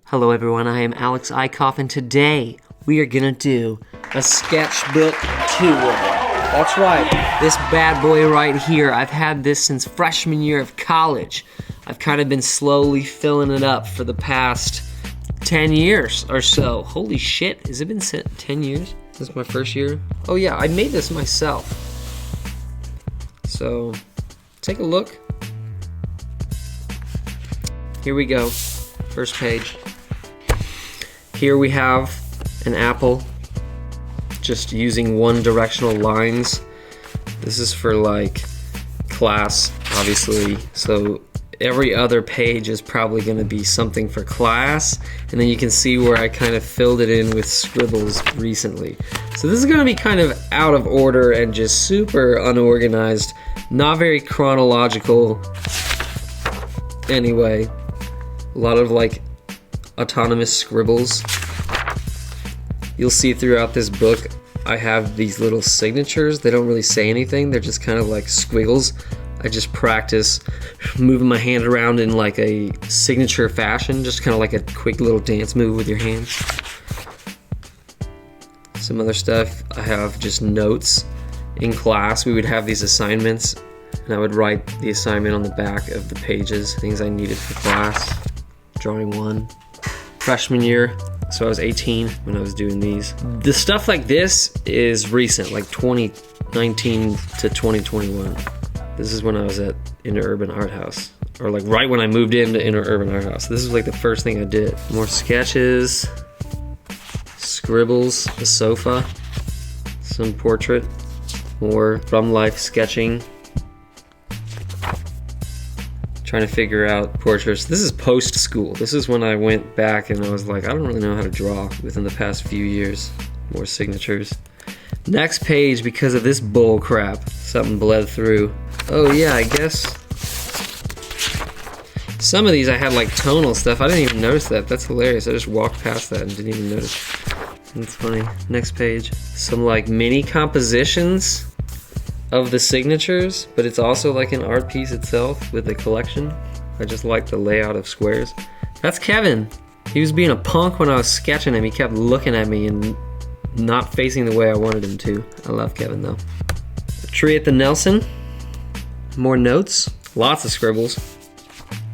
Hello everyone, I am Alex Eichhoff, and today we are gonna do a sketchbook tour. That's right, this bad boy right here, I've had this since freshman year of college. I've kind of been slowly filling it up for the past 10 years or so. Holy shit, has it been 10 years? This is my first year? Oh yeah, I made this myself. So, take a look. Here we go, first page. Here we have an apple, just using one directional lines. This is for like class, obviously, so every other page is probably going to be something for class, and then you can see where I kind of filled it in with scribbles recently. So this is going to be kind of out of order and just super unorganized, not very chronological anyway. A lot of like autonomous scribbles. You'll see throughout this book I have these little signatures. They don't really say anything, they're just kind of like squiggles. I just practice moving my hand around in like a signature fashion, just kind of like a quick little dance move with your hands. Some other stuff, I have just notes. In class we would have these assignments and I would write the assignment on the back of the pages, things I needed for class. Drawing one. Freshman year, so I was 18 when I was doing these. The stuff like this is recent, like 2019 to 2021. This is when I was at Interurban Art House, or like right when I moved into Interurban Art House. This was like the first thing I did. More sketches, scribbles, a sofa, some portrait, more from life sketching. Trying to figure out portraits. This is post-school. This is when I went back and I was like, I don't really know how to draw within the past few years. More signatures. Next page, because of this bull crap, something bled through. Oh yeah, I guess some of these I had like tonal stuff. I didn't even notice that. That's hilarious. I just walked past that and didn't even notice. That's funny. Next page. Some like mini compositions of the signatures, but it's also like an art piece itself with a collection. I just like the layout of squares. That's Kevin. He was being a punk when I was sketching him. He kept looking at me and not facing the way I wanted him to. I love Kevin though. A tree at the Nelson. More notes. Lots of scribbles.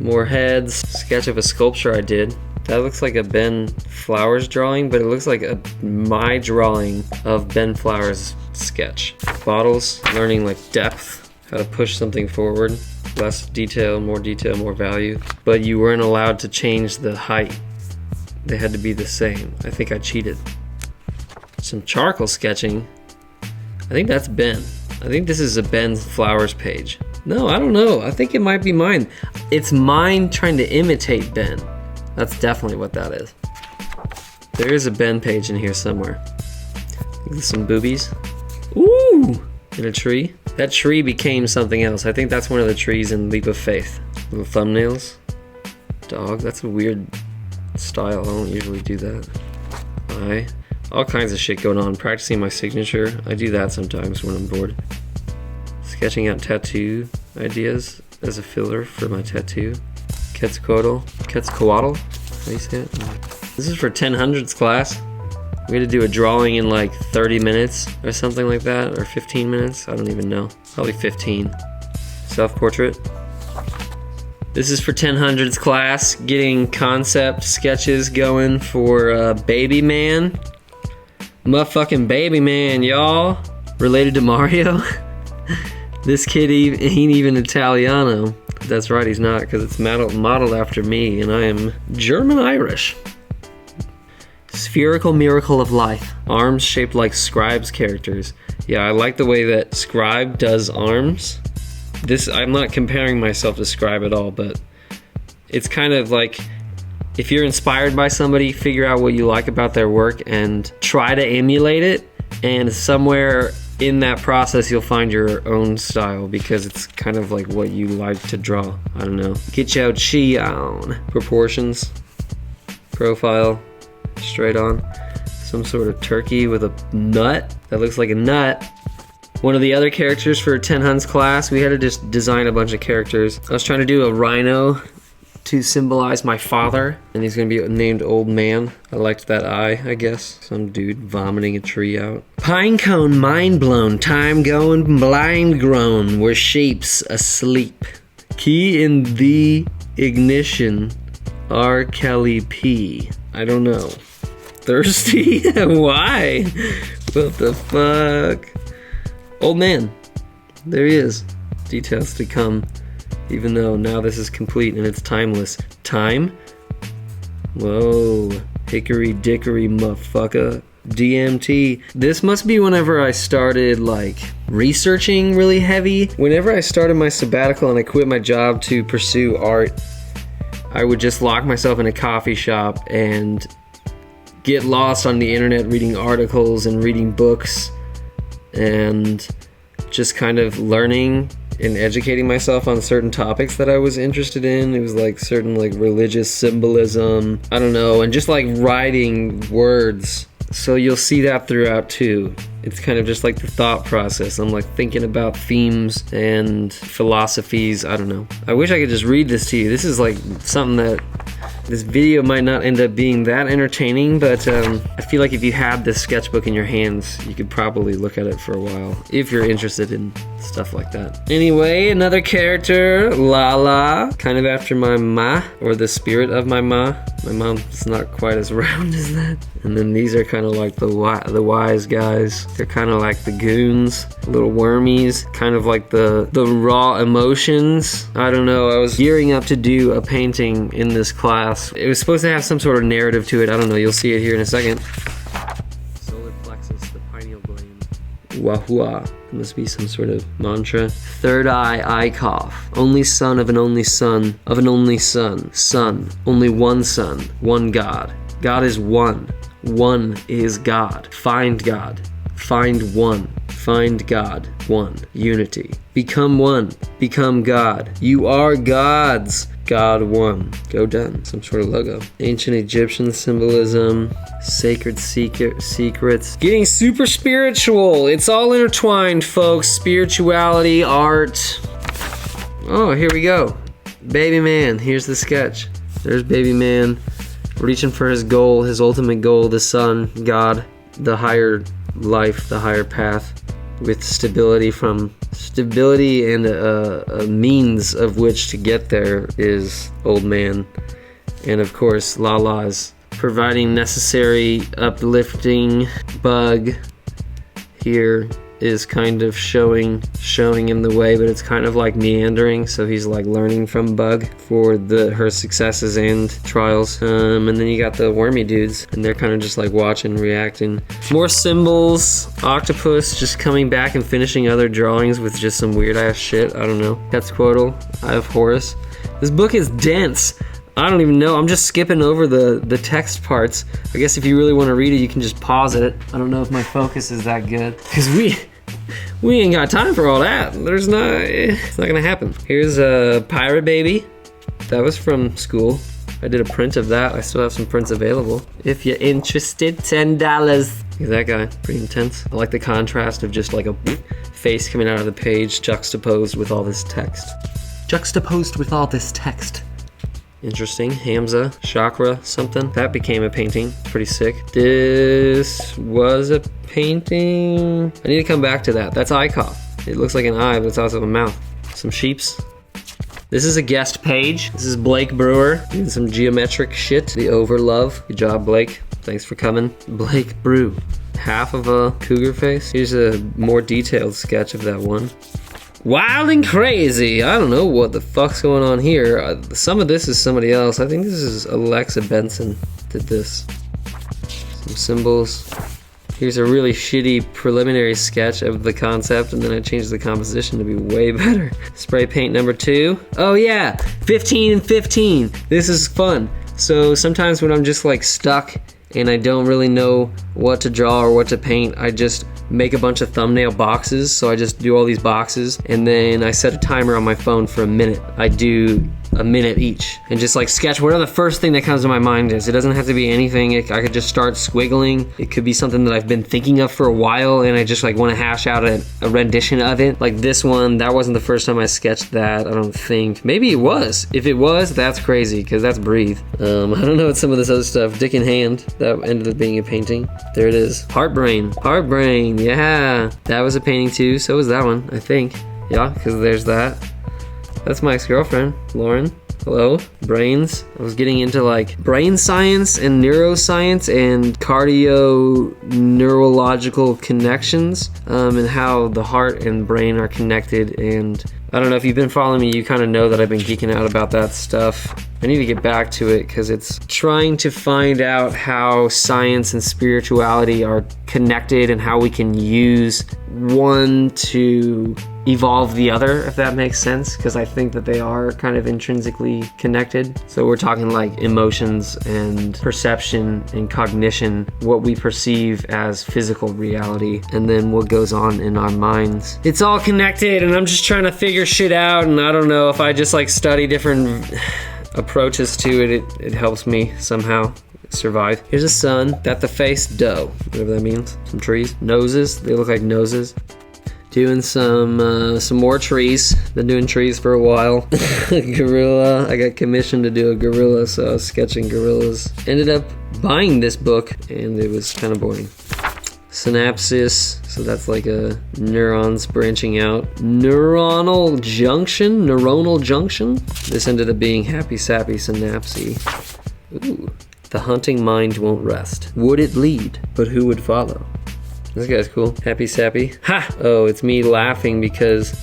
More heads. Sketch of a sculpture I did. That looks like a Ben Flowers drawing, but it looks like my drawing of Ben Flowers' sketch. Bottles, learning like depth, how to push something forward. Less detail, more value. But you weren't allowed to change the height. They had to be the same. I think I cheated. Some charcoal sketching. I think that's Ben. I think this is a Ben Flowers page. No, I don't know. I think it might be mine. It's mine trying to imitate Ben. That's definitely what that is. There is a Ben page in here somewhere. Some boobies. Ooh! And a tree. That tree became something else. I think that's one of the trees in Leap of Faith. Little thumbnails. Dog. That's a weird style. I don't usually do that. Eye. All kinds of shit going on. Practicing my signature. I do that sometimes when I'm bored. Sketching out tattoo ideas as a filler for my tattoo. Quetzalcoatl, how do you say it? This is for 1000s class. We had to do a drawing in like 30 minutes or something like that, or 15 minutes, I don't even know. Probably 15. Self-portrait. This is for 1000s class, getting concept sketches going for Baby Man. Motherfucking Baby Man, y'all. Related to Mario. This kid, he ain't even Italiano. That's right, he's not, because it's modeled after me, and I am German-Irish. Spherical miracle of life. Arms shaped like Scribe's characters. Yeah, I like the way that Scribe does arms. I'm not comparing myself to Scribe at all, but it's kind of like, if you're inspired by somebody, figure out what you like about their work and try to emulate it, and somewhere in that process you'll find your own style, because it's kind of like what you like to draw. I don't know. Get your chi on. Proportions. Profile. Straight on. Some sort of turkey with a nut that looks like a nut. One of the other characters for 1000s class, we had to just design a bunch of characters. I was trying to do a rhino to symbolize my father. And he's gonna be named Old Man. I liked that I guess. Some dude vomiting a tree out. Pinecone mind blown, time going blind grown, where shapes asleep. Key in the ignition, R. Kelly P. I don't know. Thirsty? Why? What the fuck? Old Man. There he is. Details to come. Even though now this is complete and it's timeless. Time? Whoa. Hickory dickory motherfucker. DMT. This must be whenever I started like researching really heavy. Whenever I started my sabbatical and I quit my job to pursue art, I would just lock myself in a coffee shop and get lost on the internet reading articles and reading books and just kind of learning and educating myself on certain topics that I was interested in. It was like certain like religious symbolism, I don't know, and just like writing words. So you'll see that throughout too. It's kind of just like the thought process. I'm like thinking about themes and philosophies. I don't know. I wish I could just read this to you. This is like something that this video might not end up being that entertaining, but I feel like if you had this sketchbook in your hands, you could probably look at it for a while if you're interested in stuff like that. Anyway, another character, Lala, kind of after my ma, or the spirit of my ma. My mom's not quite as round as that. And then these are kind of like the wise guys. They're kind of like the goons, little wormies, kind of like the raw emotions. I don't know, I was gearing up to do a painting in this class. It was supposed to have some sort of narrative to it. I don't know, you'll see it here in a second. Solar plexus, the pineal gland. Wahua. Must be some sort of mantra. Third eye cough. Only son of an only son of an only son. Son. Only one son. One God. God is one. One is God. Find God. Find one. Find God. One. Unity. Become one. Become God. You are gods. God one. Go done. Some sort of logo. Ancient Egyptian symbolism. Sacred secrets. Getting super spiritual. It's all intertwined, folks. Spirituality, art. Oh, here we go. Baby man. Here's the sketch. There's baby man reaching for his goal, his ultimate goal, the sun, God, the higher life, the higher path, with stability and a means of which to get there is old man. And of course, Lala's providing necessary uplifting. Bug here is kind of showing him the way, but it's kind of like meandering, so he's like learning from Bug for her successes and trials. And then you got the wormy dudes, and they're kind of just like watching, reacting. More symbols. Octopus just coming back and finishing other drawings with just some weird ass shit. I don't know. Quetzalcoatl, Eye of Horus. This book is dense. I don't even know. I'm just skipping over the text parts. I guess if you really want to read it, you can just pause it. I don't know if my focus is that good, because we ain't got time for all that. It's not gonna happen. Here's a Pirate Baby. That was from school. I did a print of that. I still have some prints available. If you're interested, $10. Look at that guy, pretty intense. I like the contrast of just like a face coming out of the page juxtaposed with all this text. Interesting. Hamza, chakra, something. That became a painting. Pretty sick. This was a painting. I need to come back to that. That's eye cough. It looks like an eye, but it's also a mouth. Some sheeps. This is a guest page. This is Blake Brewer doing some geometric shit. The Overlove. Good job, Blake. Thanks for coming. Blake Brew. Half of a cougar face. Here's a more detailed sketch of that one. Wild and crazy. I don't know what the fuck's going on here. Some of this is somebody else. I think this is Alexa Benson did this. Some symbols. Here's a really shitty preliminary sketch of the concept, and then I changed the composition to be way better. Spray paint number 2. Oh yeah, 15 and 15. This is fun. So sometimes when I'm just like stuck and I don't really know what to draw or what to paint, I just make a bunch of thumbnail boxes. So I just do all these boxes, and then I set a timer on my phone for a minute. I do a minute each and just like sketch whatever the first thing that comes to my mind is. It doesn't have to be anything. I could just start squiggling. It could be something that I've been thinking of for a while and I just like want to hash out a rendition of it. Like this one, that wasn't the first time I sketched that, I don't think. Maybe it was. If it was, that's crazy because that's Breathe. I don't know what some of this other stuff. Dick in Hand, that ended up being a painting. There it is. Heartbrain. Heartbrain, yeah. That was a painting too. So was that one, I think. Yeah, because there's that. That's my ex-girlfriend, Lauren. Hello. Brains. I was getting into like brain science and neuroscience and cardio-neurological connections and how the heart and brain are connected. And I don't know if you've been following me, you kind of know that I've been geeking out about that stuff. I need to get back to it because it's trying to find out how science and spirituality are connected and how we can use one to evolve the other, if that makes sense, because I think that they are kind of intrinsically connected. So we're talking like emotions and perception and cognition, what we perceive as physical reality, and then what goes on in our minds. It's all connected, and I'm just trying to figure shit out, and I don't know if I just like study different approaches to it, it helps me somehow survive. Here's a sun, got the face dough, whatever that means. Some trees, noses, they look like noses. Doing some more trees. Been doing trees for a while. Gorilla. I got commissioned to do a gorilla, so I was sketching gorillas. Ended up buying this book, and it was kind of boring. Synapsis. So that's like a neurons branching out. Neuronal junction. This ended up being Happy Sappy Synapse. Ooh. The hunting mind won't rest. Would it lead? But who would follow? This guy's cool. Happy Sappy. Ha! Oh, it's me laughing because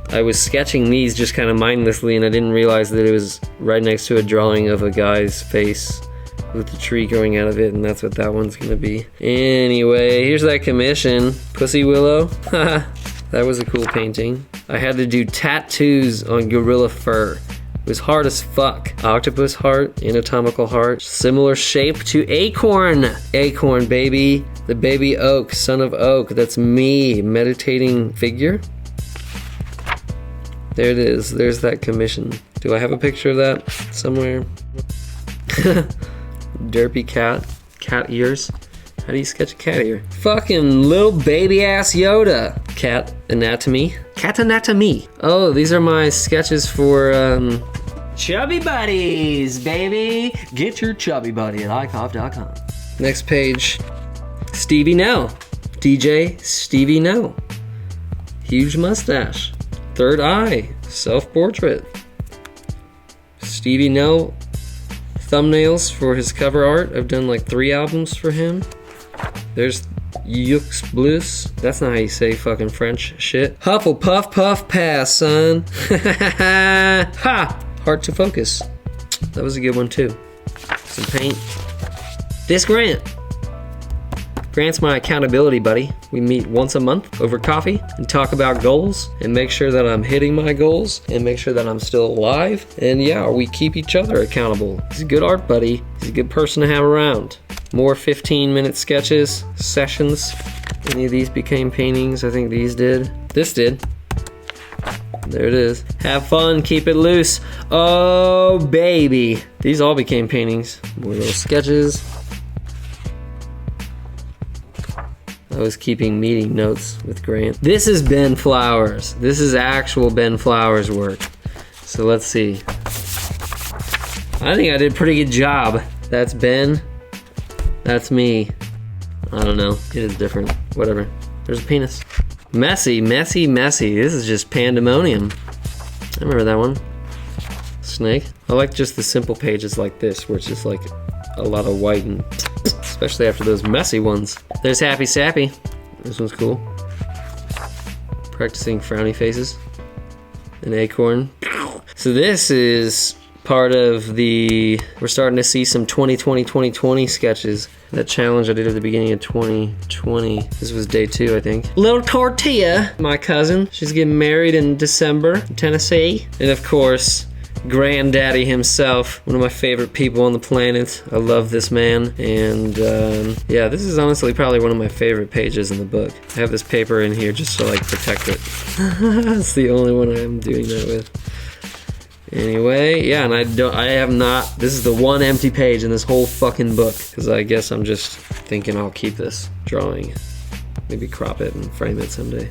I was sketching these just kind of mindlessly and I didn't realize that it was right next to a drawing of a guy's face with the tree growing out of it, and that's what that one's gonna be. Anyway, here's that commission. Pussy Willow. Haha. That was a cool painting. I had to do tattoos on gorilla fur. It was hard as fuck. Octopus heart, anatomical heart, similar shape to acorn. Acorn, baby. The baby oak, son of oak. That's me, meditating figure. There it is. There's that commission. Do I have a picture of that somewhere? Derpy cat. Cat ears. How do you sketch a cat ear? Fucking little baby ass Yoda. Cat anatomy. Cat anatomy. Oh, these are my sketches for Chubby Buddies, baby. Get your chubby buddy at iCoff.com. Next page. Stevie Nell. DJ Stevie Nell. Huge mustache. Third eye. Self-portrait. Stevie Nell thumbnails for his cover art. I've done like 3 albums for him. There's Yux Bliss. That's not how you say fucking French shit. Hufflepuff puff pass, son. Ha! Hard to focus. That was a good one too. Some paint. This Grant. Grant's my accountability buddy. We meet once a month over coffee and talk about goals and make sure that I'm hitting my goals and make sure that I'm still alive. And yeah, we keep each other accountable. He's a good art buddy. He's a good person to have around. More 15-minute sketches, sessions. Any of these became paintings? I think these did. This did. There it is. Have fun, keep it loose. Oh, baby. These all became paintings. More little sketches. I was keeping meeting notes with Grant. This is Ben Flowers. This is actual Ben Flowers work. So let's see. I think I did a pretty good job. That's Ben. That's me. I don't know. It is different. Whatever. There's a penis. Messy, messy, messy. This is just pandemonium. I remember that one. Snake. I like just the simple pages like this, where it's just like a lot of white, and especially after those messy ones. There's Happy Sappy. This one's cool. Practicing frowny faces. An acorn. So this is part of the, we're starting to see some 2020 sketches. That challenge I did at the beginning of 2020. This was day 2, I think. Little Tortilla, my cousin. She's getting married in December in Tennessee. And of course, Granddaddy himself, one of my favorite people on the planet. I love this man. And yeah, this is honestly probably one of my favorite pages in the book. I have this paper in here just to like protect it. That's the only one I'm doing that with. Anyway, yeah, and I have not, this is the one empty page in this whole fucking book, because I guess I'm just thinking I'll keep this drawing. Maybe crop it and frame it someday.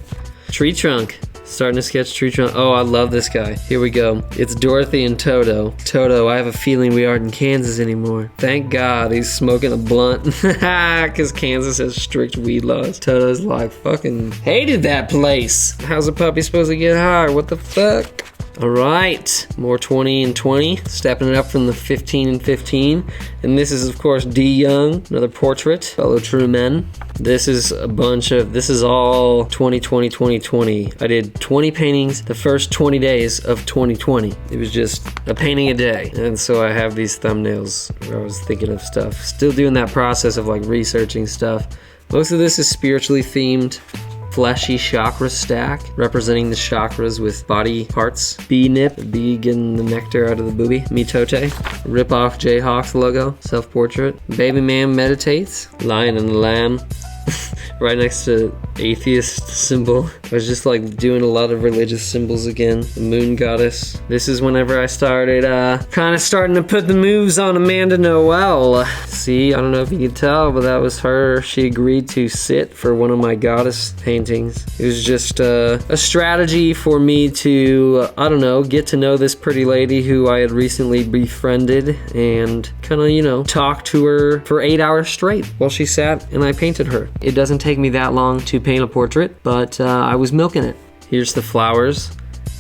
Tree trunk. Starting to sketch tree trunk. Oh, I love this guy. Here we go. It's Dorothy and Toto. Toto, I have a feeling we aren't in Kansas anymore. Thank God he's smoking a blunt. Because Kansas has strict weed laws. Toto's like, fucking hated that place. How's a puppy supposed to get high? What the fuck? All right, more 20 and 20, stepping it up from the 15 and 15. And this is, of course, D. Young, another portrait, fellow true men. This is this is all 2020, 2020. I did 20 paintings the first 20 days of 2020. It was just a painting a day. And so I have these thumbnails where I was thinking of stuff. Still doing that process of like researching stuff. Most of this is spiritually themed. Fleshy chakra stack, representing the chakras with body parts. Bee nip, bee getting the nectar out of the booby. Mitote, rip off Jayhawk's logo, self-portrait. Baby man meditates, lion and lamb. Right next to atheist symbol. I was just like doing a lot of religious symbols again. The moon goddess. This is whenever I started kind of starting to put the moves on Amanda Noel. See, I don't know if you could tell, but that was her. She agreed to sit for one of my goddess paintings. It was just a strategy for me to, I don't know, get to know this pretty lady who I had recently befriended and kind of, you know, talk to her for 8 hours straight while she sat and I painted her. It doesn't take me that long to paint a portrait, but I was milking it. Here's the flowers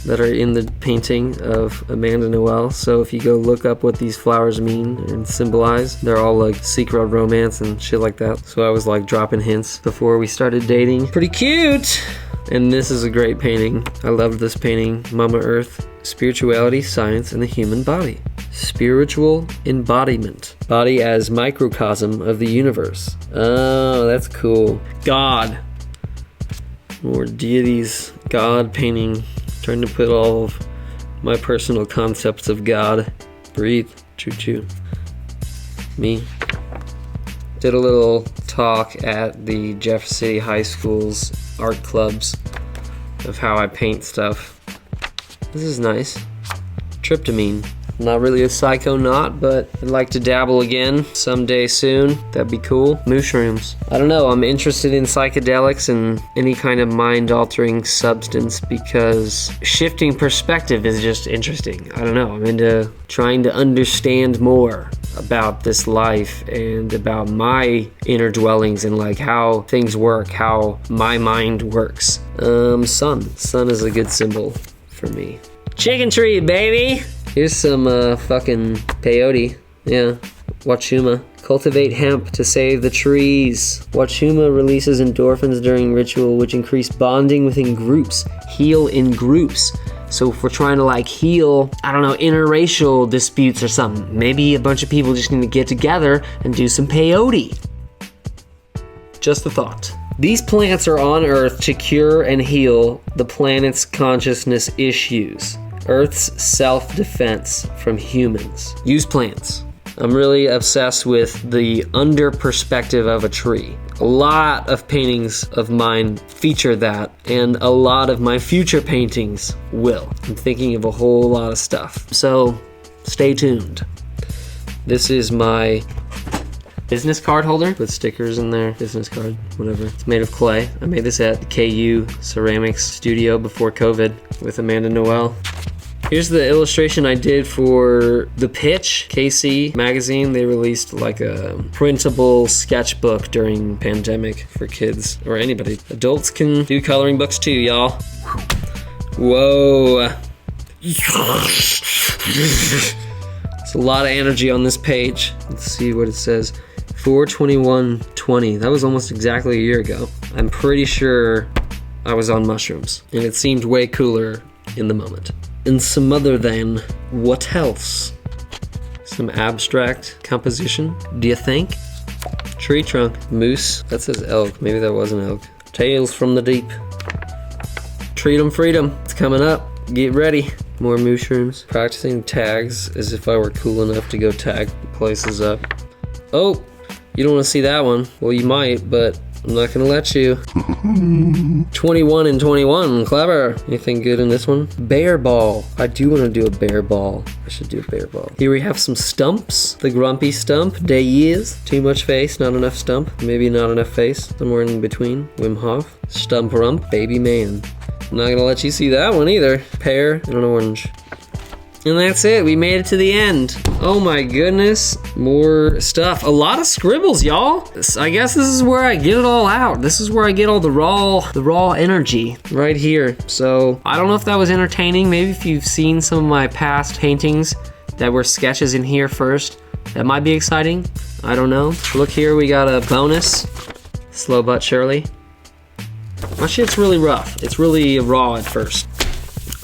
that are in the painting of Amanda Noel. So if you go look up what these flowers mean and symbolize, they're all like secret romance and shit like that. So I was like dropping hints before we started dating. Pretty cute! And this is a great painting. I loved this painting. Mama Earth, spirituality, science, and the human body. Spiritual embodiment. Body as microcosm of the universe. Oh, that's cool. God. More deities. God painting. Trying to put all of my personal concepts of God. Breathe. Choo-choo. Me. Did a little talk at the Jeff City High School's art clubs of how I paint stuff. This is nice. Tryptamine. Not really a psychonaut, but I'd like to dabble again someday soon. That'd be cool. Mushrooms. I don't know, I'm interested in psychedelics and any kind of mind-altering substance because shifting perspective is just interesting. I don't know, I'm into trying to understand more about this life and about my inner dwellings and like how things work, how my mind works. Sun. Sun is a good symbol for me. Chicken tree, baby! Here's some fucking peyote. Yeah, Wachuma. Cultivate hemp to save the trees. Wachuma releases endorphins during ritual, which increase bonding within groups. Heal in groups. So if we're trying to like heal, I don't know, interracial disputes or something, maybe a bunch of people just need to get together and do some peyote. Just a thought. These plants are on Earth to cure and heal the planet's consciousness issues. Earth's self-defense from humans. Use plants. I'm really obsessed with the under perspective of a tree. A lot of paintings of mine feature that, and a lot of my future paintings will. I'm thinking of a whole lot of stuff. So, stay tuned. This is my business card holder with stickers in there. Business card, whatever. It's made of clay. I made this at the KU Ceramics Studio before COVID with Amanda Noel. Here's the illustration I did for The Pitch, KC magazine. They released like a printable sketchbook during pandemic for kids or anybody. Adults can do coloring books too, y'all. Whoa. It's a lot of energy on this page. Let's see what it says. 4/21/20. That was almost exactly a year ago. I'm pretty sure I was on mushrooms, and it seemed way cooler in the moment. And some other than, what else? Some abstract composition, do you think? Tree trunk, moose, that says elk, maybe that was an elk. Tales from the deep. Freedom, it's coming up, get ready. More mushrooms. Practicing tags as if I were cool enough to go tag places up. Oh, you don't want to see that one. Well, you might, but I'm not gonna let you. 21 and 21, clever. Anything good in this one? Bear ball. I do want to do a bear ball. I should do a bear ball. Here we have some stumps. The grumpy stump. Days. Too much face, not enough stump. Maybe not enough face. Somewhere in between. Wim Hof. Stump rump. Baby man. I'm not gonna let you see that one either. Pear and an orange. And that's it, we made it to the end. Oh my goodness, more stuff. A lot of scribbles, y'all. I guess this is where I get it all out. This is where I get all the raw energy right here. So I don't know if that was entertaining. Maybe if you've seen some of my past paintings that were sketches in here first, that might be exciting. I don't know. Look here, we got a bonus. Slow but surely. My shit's really rough. It's really raw at first.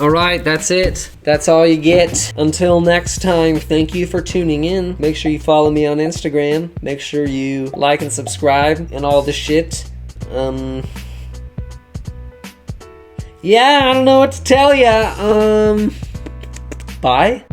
Alright, that's it. That's all you get. Until next time, thank you for tuning in. Make sure you follow me on Instagram. Make sure you like and subscribe and all the shit. Yeah, I don't know what to tell ya. Bye.